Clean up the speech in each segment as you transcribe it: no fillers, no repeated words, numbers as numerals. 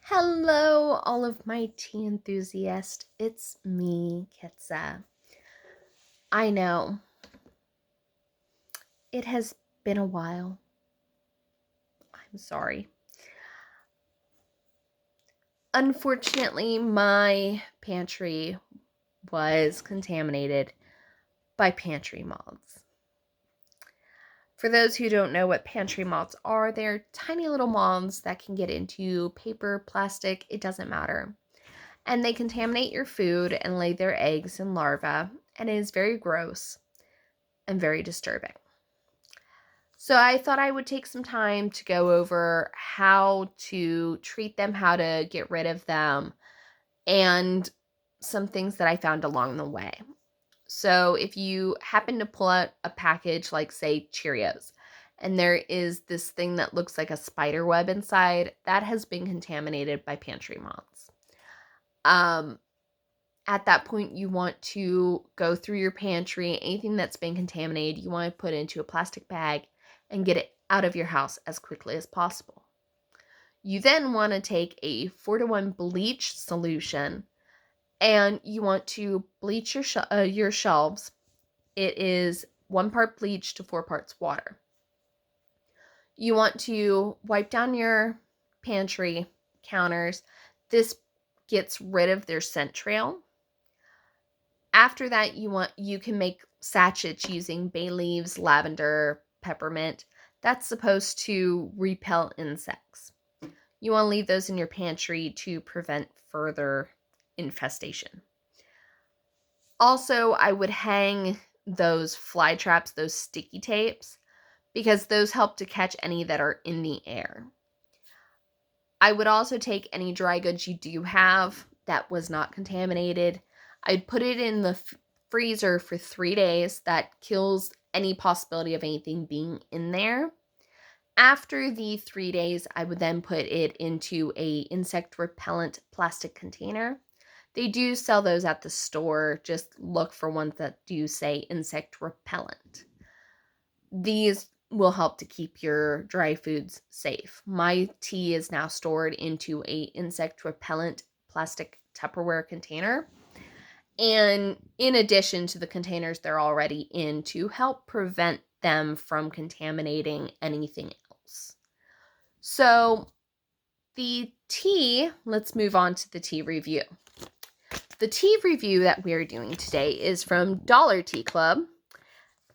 Hello, all of my tea enthusiasts. It's me, Kitsa. I know it has been a while. I'm sorry. Unfortunately, my pantry was contaminated by pantry moths. For those who don't know what pantry moths are, they're tiny little moths that can get into paper, plastic, it doesn't matter. And they contaminate your food and lay their eggs and larvae, and it is very gross and very disturbing. So I thought I would take some time to go over how to treat them, how to get rid of them, and some things that I found along the way. So if you happen to pull out a package like, say, Cheerios, and there is this thing that looks like a spider web inside, that has been contaminated by pantry moths. At that point, you want to go through your pantry. Anything that's been contaminated, you want to put into a plastic bag and get it out of your house as quickly as possible. You then want to take a 4-to-1 bleach solution and you want to bleach your shelves. It is 1 part bleach to 4 parts water. You want to wipe down your pantry counters. This gets rid of their scent trail. After that, you can make sachets using bay leaves, lavender, peppermint. That's supposed to repel insects. You want to leave those in your pantry to prevent further infestation. Also, I would hang those fly traps, those sticky tapes, because those help to catch any that are in the air. I would also take any dry goods you do have that was not contaminated. I'd put it in the freezer for 3 days. That kills any possibility of anything being in there. After the 3 days, I would then put it into a insect repellent plastic container. They do sell those at the store. Just look for ones that do say insect repellent. These will help to keep your dry foods safe. My tea is now stored into a insect repellent plastic Tupperware container. And in addition to the containers they're already in, to help prevent them from contaminating anything else. So the tea, let's move on to the tea review. The tea review that we're doing today is from Dollar Tea Club.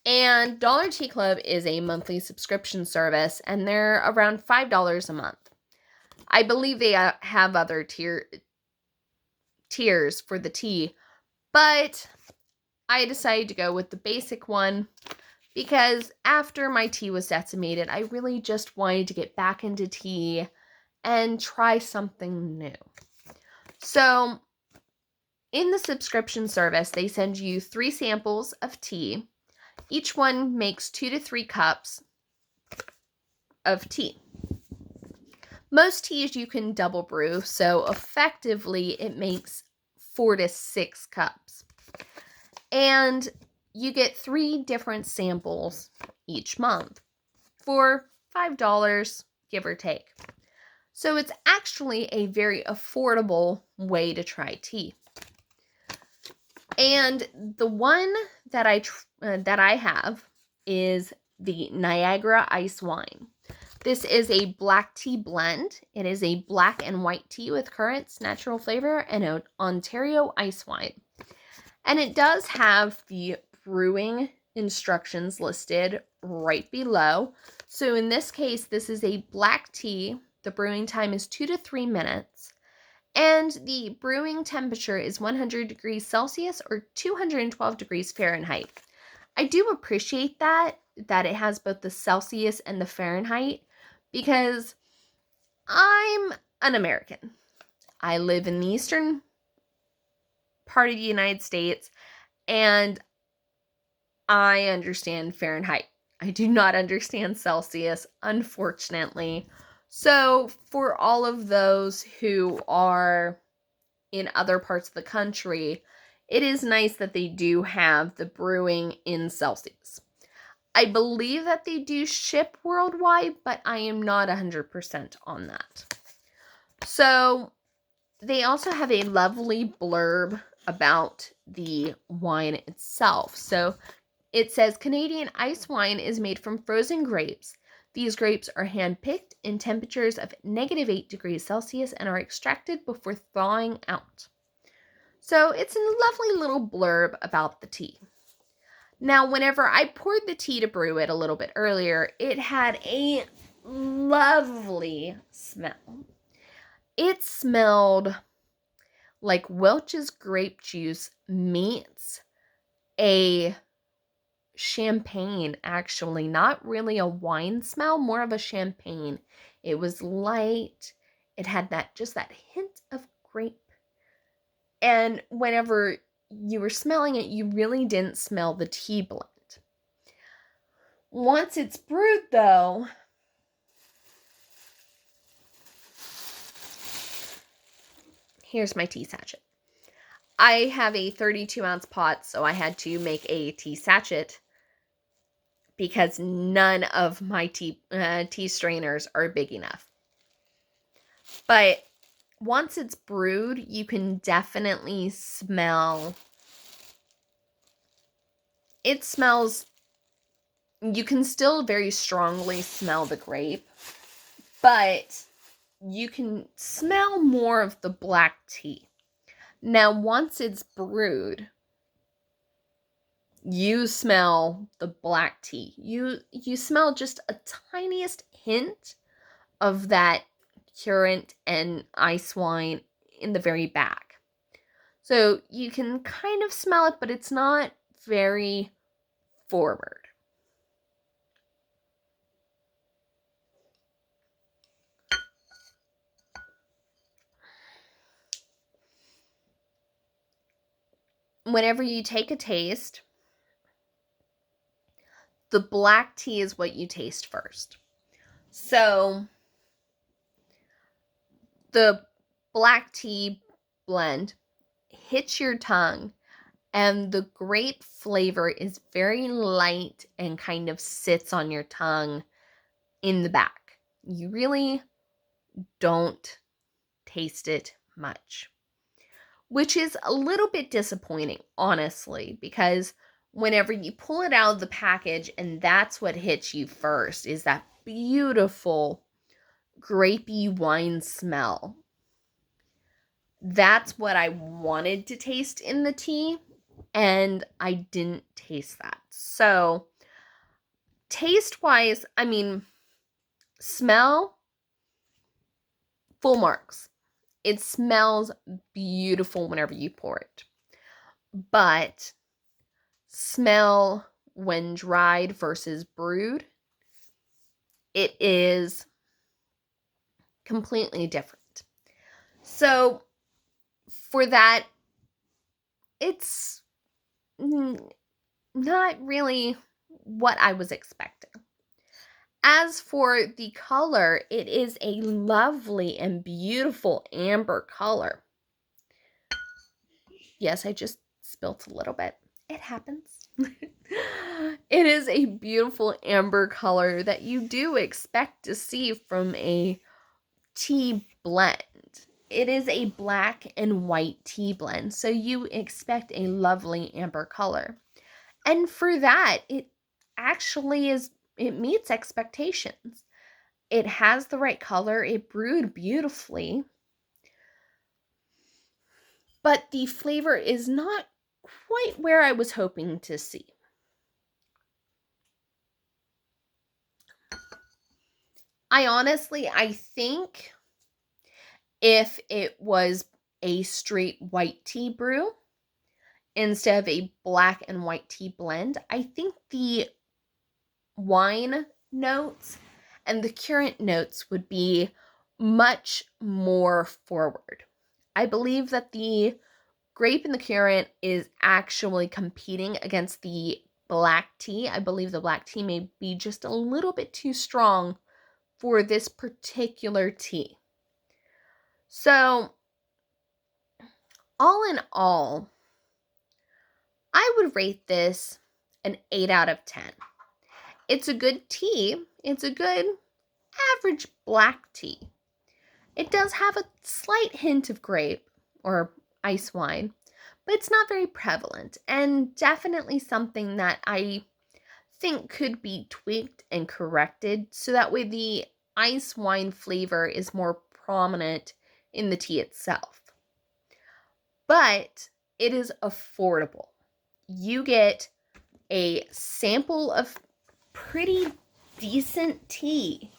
And Dollar Tea Club is a monthly subscription service, and they're around $5 a month. I believe they have other tiers for the tea, but I decided to go with the basic one because after my tea was decimated, I really just wanted to get back into tea and try something new. So in the subscription service, they send you 3 samples of tea. Each one makes 2 to 3 cups of tea. Most teas you can double brew, so effectively it makes 4 to 6 cups. And you get 3 different samples each month for $5, give or take. So it's actually a very affordable way to try tea. And the one that I have is the Niagara Icewine. This is a black tea blend. It is a black and white tea with currants, natural flavor, and an Ontario Icewine. And it does have the brewing instructions listed right below. So in this case, this is a black tea. The brewing time is 2 to 3 minutes. And the brewing temperature is 100 degrees Celsius or 212 degrees Fahrenheit. I do appreciate that it has both the Celsius and the Fahrenheit, because I'm an American. I live in the eastern part of the United States, and I understand Fahrenheit. I do not understand Celsius, unfortunately. So for all of those who are in other parts of the country, it is nice that they do have the brewing in Celsius. I believe that they do ship worldwide, but I am not 100% on that. So they also have a lovely blurb about the wine itself. So it says Canadian ice wine is made from frozen grapes. These grapes are hand-picked in temperatures of -8 degrees Celsius and are extracted before thawing out. So it's a lovely little blurb about the tea. Now, whenever I poured the tea to brew it a little bit earlier, it had a lovely smell. It smelled like Welch's grape juice meets a champagne, actually. Not really a wine smell, more of a champagne. It was light. It had just that hint of grape. And whenever you were smelling it, you really didn't smell the tea blend. Once it's brewed, though, here's my tea sachet. I have a 32-ounce pot, so I had to make a tea sachet because none of my tea strainers are big enough. But once it's brewed, you can definitely smell. It smells, you can still very strongly smell the grape, but you can smell more of the black tea. Now, once it's brewed, you smell the black tea. You smell just a tiniest hint of that currant and ice wine in the very back. So you can kind of smell it, but it's not very forward. Whenever you take a taste, the black tea is what you taste first. So the black tea blend hits your tongue, and the grape flavor is very light and kind of sits on your tongue in the back. You really don't taste it much, which is a little bit disappointing, honestly, because whenever you pull it out of the package and that's what hits you first is that beautiful grapey wine smell. That's what I wanted to taste in the tea, and I didn't taste that. So, taste-wise, I mean, smell, full marks. It smells beautiful whenever you pour it. But smell when dried versus brewed, it is completely different. So for that, it's not really what I was expecting. As for the color, it is a lovely and beautiful amber color. Yes, I just spilt a little bit. It happens. It is a beautiful amber color that you do expect to see from a tea blend. It is a black and white tea blend, so you expect a lovely amber color. And for that, it actually it meets expectations. It has the right color, it brewed beautifully, but the flavor is not quite where I was hoping to see. I think if it was a straight white tea brew instead of a black and white tea blend, I think the wine notes and the currant notes would be much more forward. I believe that the grape and the currant is actually competing against the black tea. I believe the black tea may be just a little bit too strong for this particular tea. So, all in all, I would rate this an 8 out of 10. It's a good tea. It's a good average black tea. It does have a slight hint of grape or ice wine, but it's not very prevalent, and definitely something that I think could be tweaked and corrected so that way the ice wine flavor is more prominent in the tea itself. But it is affordable. You get a sample of pretty decent tea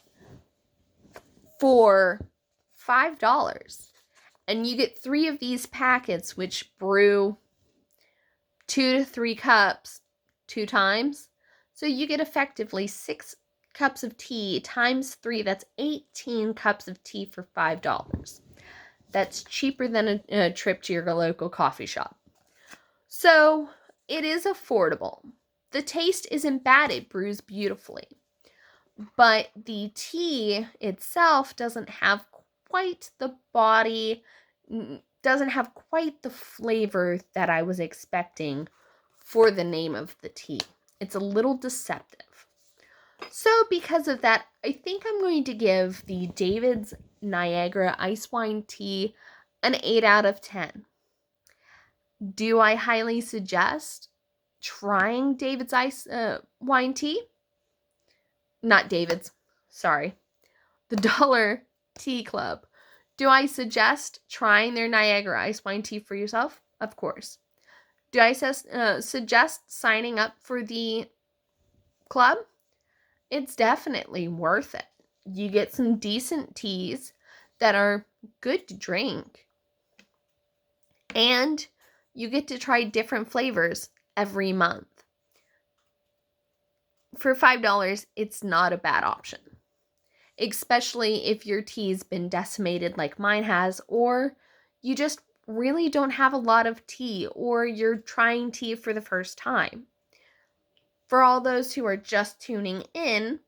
for $5. And you get 3 of these packets, which brew 2 to 3 cups 2 times. So you get effectively 6 cups of tea times 3. That's 18 cups of tea for $5. That's cheaper than a trip to your local coffee shop. So it is affordable. The taste isn't bad. It brews beautifully. But the tea itself doesn't have quite the body, doesn't have quite the flavor that I was expecting for the name of the tea. It's a little deceptive. So because of that, I think I'm going to give the David's Niagara Icewine tea an 8 out of 10. Do I highly suggest trying David's wine tea? Not David's, sorry. The Dollar Tea Club. Do I suggest trying their Niagara Icewine tea for yourself? Of course. Do I suggest signing up for the club? It's definitely worth it. You get some decent teas that are good to drink. And you get to try different flavors every month. For $5, it's not a bad option. Especially if your tea's been decimated like mine has, or you just really don't have a lot of tea, or you're trying tea for the first time. For all those who are just tuning in,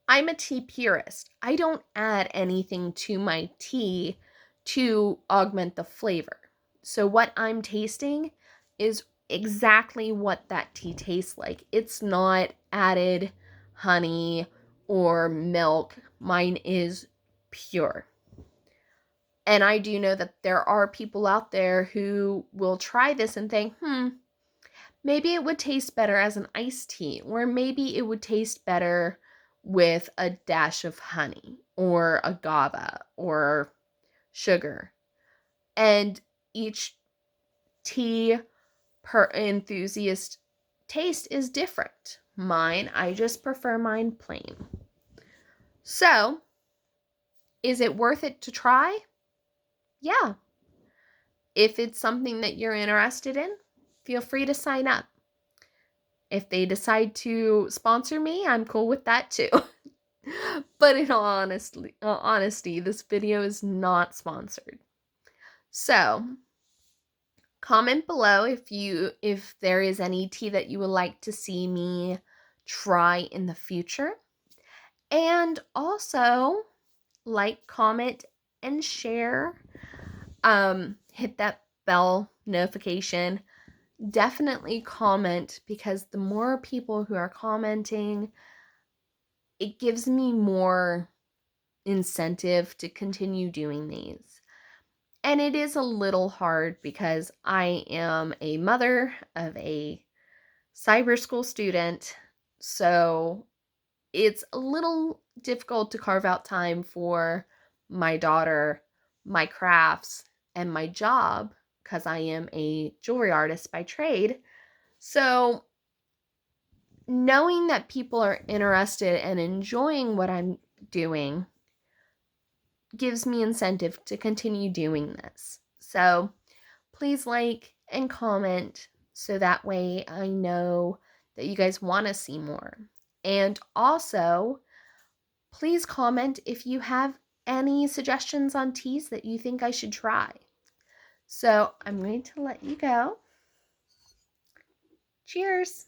I'm a tea purist. I don't add anything to my tea to augment the flavor. So what I'm tasting is exactly what that tea tastes like. It's not added honey or milk. Mine is pure. And I do know that there are people out there who will try this and think, maybe it would taste better as an iced tea, or maybe it would taste better with a dash of honey or agave or sugar. And each tea per enthusiast taste is different. I just prefer mine plain. So, is it worth it to try? Yeah. If it's something that you're interested in, feel free to sign up. If they decide to sponsor me, I'm cool with that too. But in all honesty, this video is not sponsored. So, comment below if there is any tea that you would like to see me try in the future. And also, like, comment, and share. Hit that bell notification. Definitely comment, because the more people who are commenting, it gives me more incentive to continue doing these. And it is a little hard because I am a mother of a cyber school student, so it's a little difficult to carve out time for my daughter, my crafts, and my job, because I am a jewelry artist by trade. So knowing that people are interested and enjoying what I'm doing gives me incentive to continue doing this. So please like and comment so that way I know that you guys want to see more. And also, please comment if you have any suggestions on teas that you think I should try. So I'm going to let you go. Cheers!